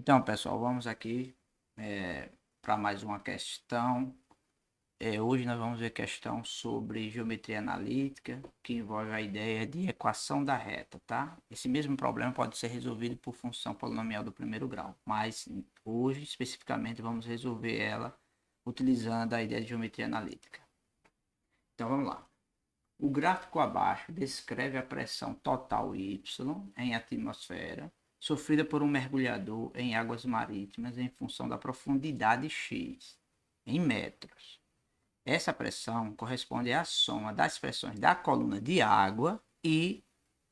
Então, pessoal, vamos aqui para mais uma questão. Hoje nós vamos ver questão sobre geometria analítica, que envolve a ideia de equação da reta, tá? Esse mesmo problema pode ser resolvido por função polinomial do primeiro grau, mas hoje, especificamente, vamos resolver ela utilizando a ideia de geometria analítica. Então, vamos lá. O gráfico abaixo descreve a pressão total Y em atmosfera sofrida por um mergulhador em águas marítimas em função da profundidade X, em metros. Essa pressão corresponde à soma das pressões da coluna de água e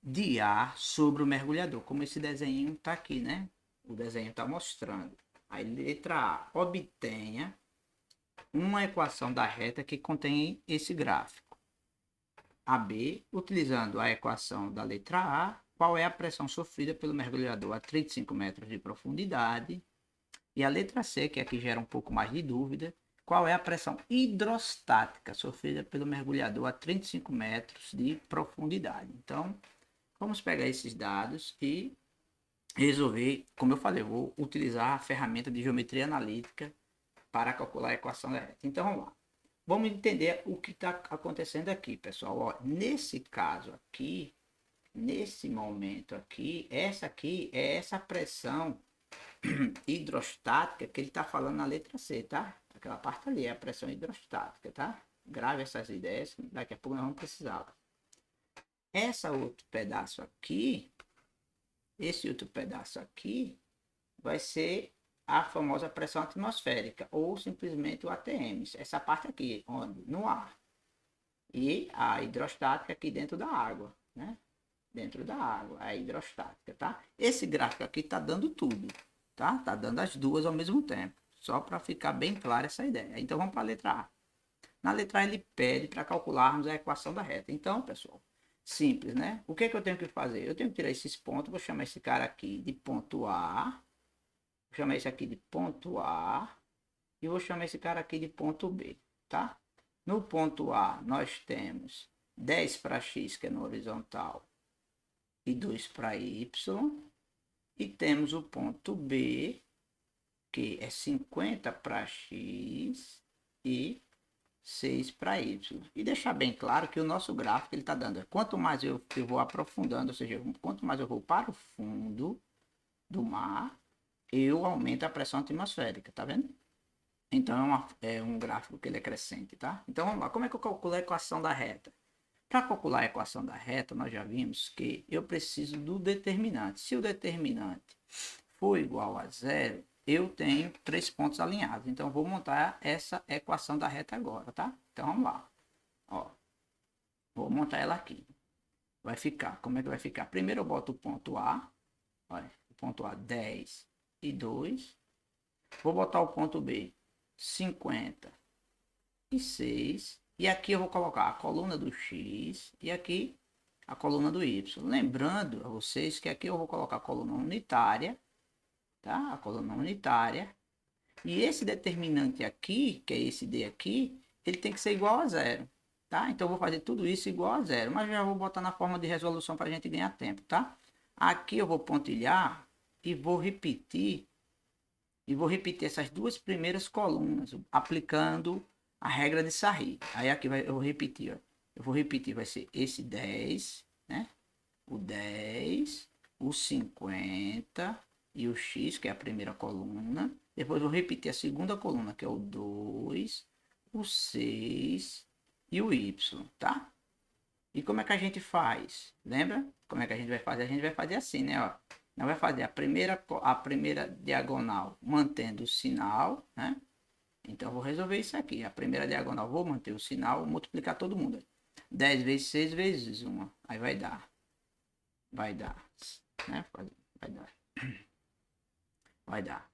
de ar sobre o mergulhador, como esse desenho está aqui, né? O desenho está mostrando. Aí, letra A, obtenha uma equação da reta que contém esse gráfico. A B, utilizando a equação da letra A, qual é a pressão sofrida pelo mergulhador a 35 metros de profundidade. E a letra C, que aqui gera um pouco mais de dúvida, qual é a pressão hidrostática sofrida pelo mergulhador a 35 metros de profundidade. Então, vamos pegar esses dados e resolver, como eu falei, eu vou utilizar a ferramenta de geometria analítica para calcular a equação da reta. Então, vamos lá. Vamos entender o que está acontecendo aqui, pessoal. Ó, nesse caso aqui, nesse momento aqui, essa aqui é essa pressão hidrostática que ele está falando na letra C, tá? Aquela parte ali é a pressão hidrostática, tá? Grave essas ideias, daqui a pouco nós vamos precisar. Essa outro pedaço aqui, esse outro pedaço aqui, vai ser a famosa pressão atmosférica, ou simplesmente o ATM. Essa parte aqui, onde? No ar. E a hidrostática aqui dentro da água, né? Dentro da água, a hidrostática, tá? Esse gráfico aqui tá dando tudo, tá? Tá dando as duas ao mesmo tempo, só para ficar bem clara essa ideia. Então vamos para a letra A. Na letra A ele pede para calcularmos a equação da reta. Então, pessoal, simples, né? O que é que eu tenho que fazer? Eu tenho que tirar esses pontos, vou chamar esse cara aqui de ponto A, vou chamar esse aqui de ponto A e vou chamar esse cara aqui de ponto B, tá? No ponto A nós temos 10 para x, que é no horizontal, e 2 para y. E temos o ponto B, que é 50 para x e 6 para y. E deixar bem claro que o nosso gráfico ele está dando, quanto mais eu vou aprofundando, ou seja, quanto mais eu vou para o fundo do mar, eu aumento a pressão atmosférica, tá vendo? Então é um gráfico que ele é crescente, tá? Então vamos lá, como é que eu calculo a equação da reta? Para calcular a equação da reta, nós já vimos que eu preciso do determinante. Se o determinante for igual a zero, eu tenho três pontos alinhados. Então, vou montar essa equação da reta agora, tá? Então, vamos lá. Ó, vou montar ela aqui. Vai ficar, como é que vai ficar? Primeiro eu boto o ponto A. Olha, o ponto A 10 e 2. Vou botar o ponto B 50 e 6. E aqui eu vou colocar a coluna do X e aqui a coluna do Y. Lembrando a vocês que aqui eu vou colocar a coluna unitária, tá? A coluna unitária. E esse determinante aqui, que é esse D aqui, ele tem que ser igual a zero, tá? Então eu vou fazer tudo isso igual a zero, mas já vou botar na forma de resolução para a gente ganhar tempo, tá? Aqui eu vou pontilhar e vou repetir essas duas primeiras colunas, aplicando a regra de Sarri. Aí aqui eu vou repetir, ó. Eu vou repetir, vai ser esse 10, né? O 10, o 50 e o X, que é a primeira coluna. Depois vou repetir a segunda coluna, que é o 2, o 6 e o Y, tá? E como é que a gente faz? Lembra? Como é que a gente vai fazer? A gente vai fazer assim, né? Ó, nós vai fazer a primeira diagonal mantendo o sinal, né? Então, eu vou resolver isso aqui. A primeira diagonal, vou manter o sinal, vou multiplicar todo mundo. 10 vezes 6 vezes 1. Aí vai dar, né? Vai dar, vai dar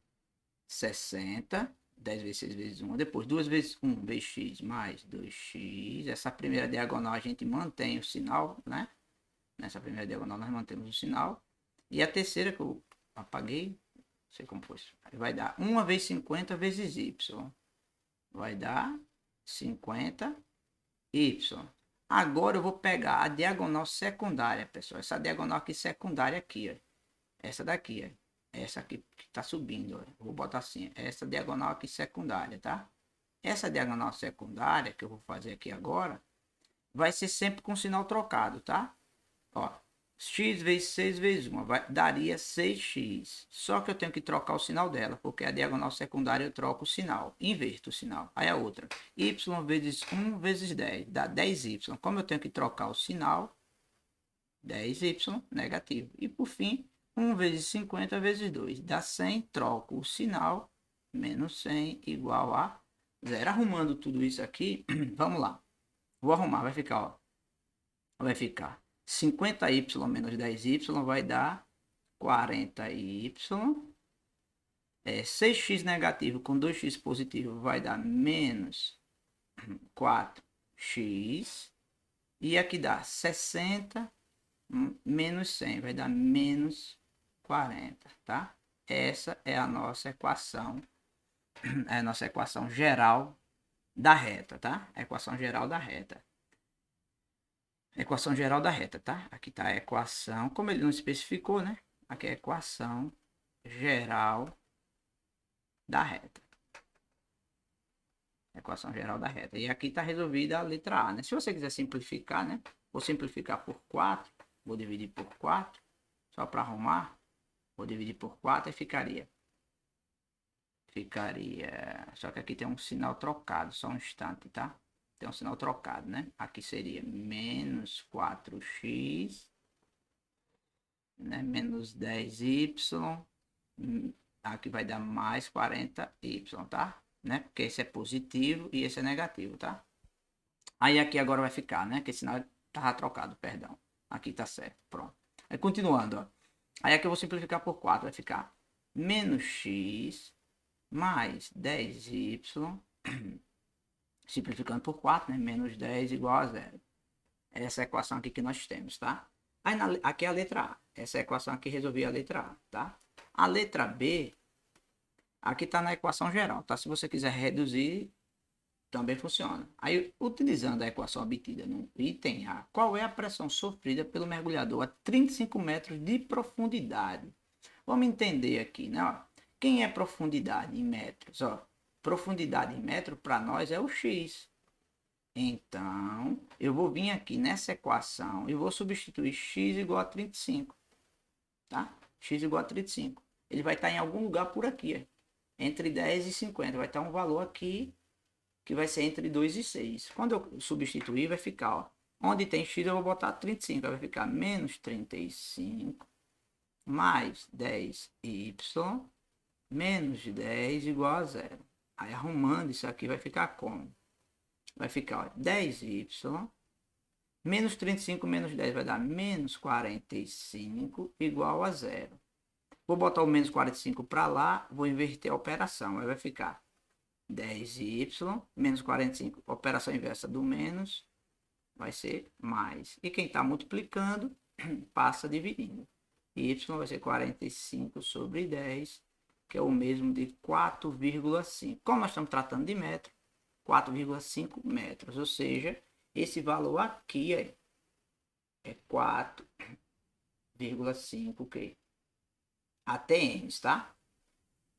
60. 10 vezes 6 vezes 1. Depois, 2 vezes 1, bx mais 2x. Essa primeira diagonal a gente mantém o sinal, né? Nessa primeira diagonal nós mantemos o sinal. E a terceira que eu apaguei, não sei como foi. Vai dar 1 vezes 50 vezes y. Vai dar 50y. Agora eu vou pegar a diagonal secundária, pessoal. Essa diagonal aqui secundária aqui, ó. Essa daqui, ó. essa aqui que está subindo, ó. Vou botar assim, essa diagonal aqui secundária, tá? Essa diagonal secundária que eu vou fazer aqui agora, vai ser sempre com sinal trocado, tá? Ó, x vezes 6 vezes 1 daria 6x. Só que eu tenho que trocar o sinal dela, porque a diagonal secundária eu troco o sinal, inverto o sinal. Aí a outra, y vezes 1 vezes 10, dá 10y. Como eu tenho que trocar o sinal, 10y negativo. E por fim, 1 vezes 50 vezes 2, dá 100, troco o sinal, menos 100 igual a 0. Arrumando tudo isso aqui, vamos lá. Vou arrumar, vai ficar, ó. Vai ficar 50y menos 10y vai dar 40y. 6x negativo com 2x positivo vai dar menos 4x. E aqui dá 60 menos 100 vai dar menos 40, tá? Essa é a nossa equação, é a nossa equação geral da reta, tá? A equação geral da reta. Equação geral da reta, tá? Aqui tá a equação, como ele não especificou, né? Aqui é a equação geral da reta. Equação geral da reta. E aqui tá resolvida a letra A, né? Se você quiser simplificar, né? Vou simplificar por 4. Vou dividir por 4. Só para arrumar. Vou dividir por 4 e ficaria. Só que aqui tem um sinal trocado. Só um instante, tá? Tem um sinal trocado, né? Aqui seria menos 4x, né? Menos 10y. Aqui vai dar mais 40y, tá? Né? Porque esse é positivo e esse é negativo, tá? Aí aqui agora vai ficar, né? Que esse sinal tava trocado, perdão. Aqui tá certo, pronto. Aí continuando, ó. Aí aqui eu vou simplificar por 4, vai ficar menos x mais 10y, simplificando por 4, né? Menos 10 igual a 0. Essa é a equação aqui que nós temos, tá? Aí aqui é a letra A. Essa é a equação aqui, resolvi a letra A, tá? A letra B, aqui tá na equação geral, tá? Se você quiser reduzir, também funciona. Aí, utilizando a equação obtida no item A, qual é a pressão sofrida pelo mergulhador a 35 metros de profundidade? Vamos entender aqui, né? Ó, quem é profundidade em metros? Ó, profundidade em metro para nós é o x. Então, eu vou vir aqui nessa equação e vou substituir x igual a 35. Tá? X igual a 35. Ele vai estar em algum lugar por aqui, ó, entre 10 e 50. Vai estar um valor aqui que vai ser entre 2 e 6. Quando eu substituir, vai ficar, ó, onde tem x eu vou botar 35. Vai ficar menos 35 mais 10y menos 10 igual a 0. Aí arrumando isso aqui vai ficar como? Vai ficar, ó, 10y menos 35 menos 10 vai dar menos 45 igual a 0. Vou botar o menos 45 para lá, vou inverter a operação. Aí vai ficar 10y menos 45, operação inversa do menos, vai ser mais. E quem está multiplicando, passa dividindo. Y vai ser 45 sobre 10, que é o mesmo de 4,5. Como nós estamos tratando de metro, 4,5 metros. Ou seja, esse valor aqui é 4,5 que ATM, tá?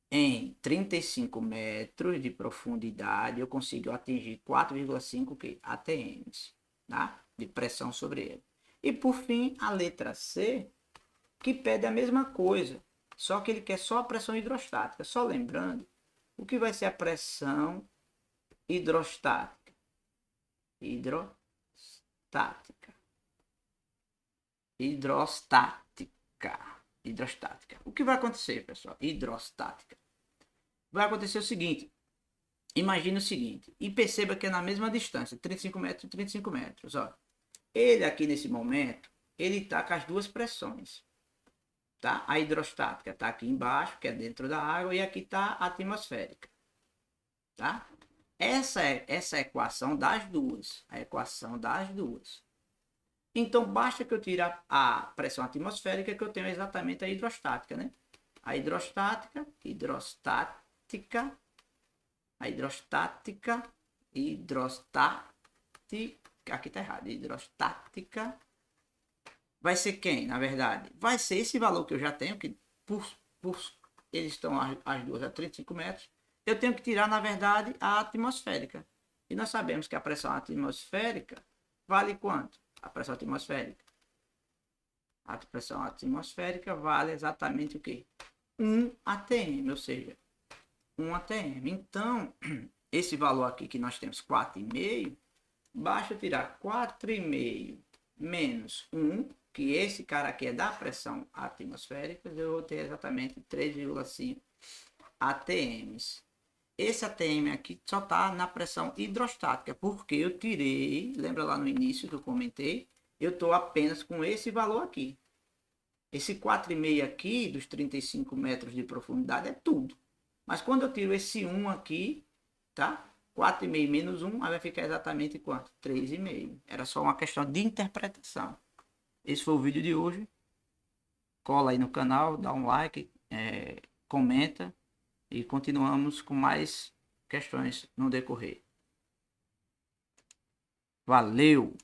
Em 35 metros de profundidade, eu consigo atingir 4,5 ATMs, tá? De pressão sobre ele. E por fim, a letra C, que pede a mesma coisa, só que ele quer só a pressão hidrostática. Só lembrando, o que vai ser a pressão hidrostática? Hidrostática. O que vai acontecer, pessoal? Hidrostática. Vai acontecer o seguinte. Imagina o seguinte. E perceba que é na mesma distância. 35 metros, 35 metros. Ó. Ele aqui nesse momento, ele está com as duas pressões. Tá? A hidrostática está aqui embaixo, que é dentro da água. E aqui está a atmosférica. Tá? Essa é a equação das duas. A equação das duas. Então, basta que eu tire a pressão atmosférica que eu tenho exatamente a hidrostática, né? A hidrostática, aqui tá errado, hidrostática, vai ser quem, na verdade? Vai ser esse valor que eu já tenho, que por eles estão as duas a 35 metros, eu tenho que tirar, na verdade, a atmosférica. E nós sabemos que a pressão atmosférica vale quanto? A pressão atmosférica. A pressão atmosférica vale exatamente o quê? 1 atm, ou seja, 1 atm. Então, esse valor aqui que nós temos, 4,5, basta tirar 4,5 menos 1, que esse cara aqui é da pressão atmosférica, eu vou ter exatamente 3,5 atms. Esse ATM aqui só está na pressão hidrostática, porque eu tirei, lembra lá no início que eu comentei, eu estou apenas com esse valor aqui. Esse 4,5 aqui, dos 35 metros de profundidade, é tudo. Mas quando eu tiro esse 1 aqui, tá? 4,5 menos 1, aí vai ficar exatamente quanto? 3,5. Era só uma questão de interpretação. Esse foi o vídeo de hoje. Cola aí no canal, dá um like, comenta. E continuamos com mais questões no decorrer. Valeu!